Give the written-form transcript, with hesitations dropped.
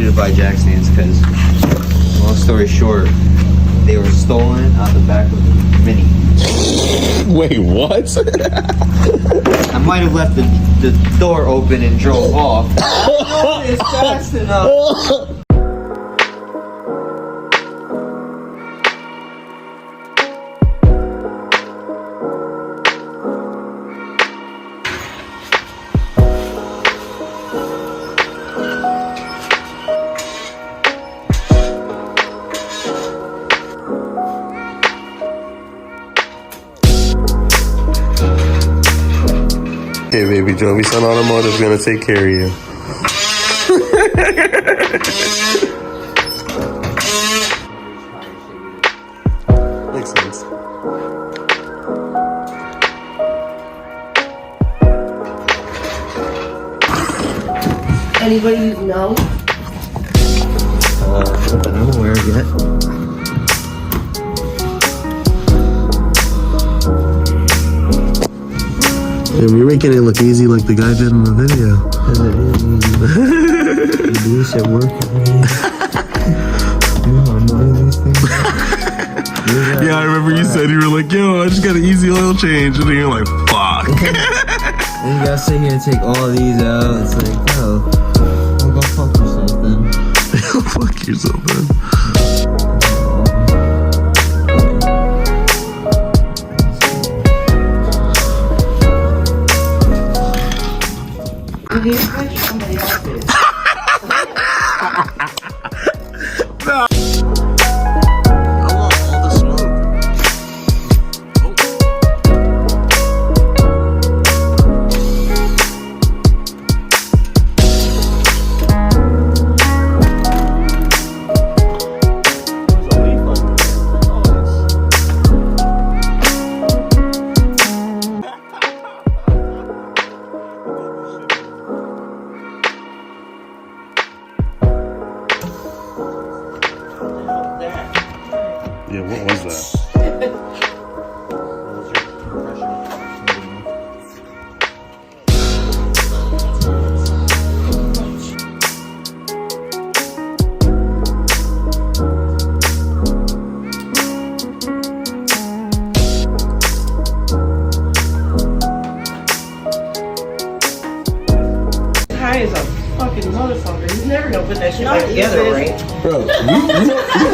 needed to buy jack stands because, long story short, they were stolen out the back of the Mini. Wait, what? I might have left the door open and drove off. It's fast enough. Hey, baby, Joey Sun Automotive's gonna take care of you. Makes sense. Anybody you know? Not that I'm aware of yet. Yeah, you're making it look easy like the guy did in the video. Because it is easy. You do this at work every day. You know how annoying these things are. Yeah, I remember you said you were like, yo, I just got an easy oil change. And then you're like, fuck. Then you gotta sit here and take all these out. It's like, oh, well, go fuck yourself then. Fuck yourself, man. Somebody else did. Yeah, what was that? Ty is a fucking motherfucker. He's never gonna put that shit back together, right? Bro, you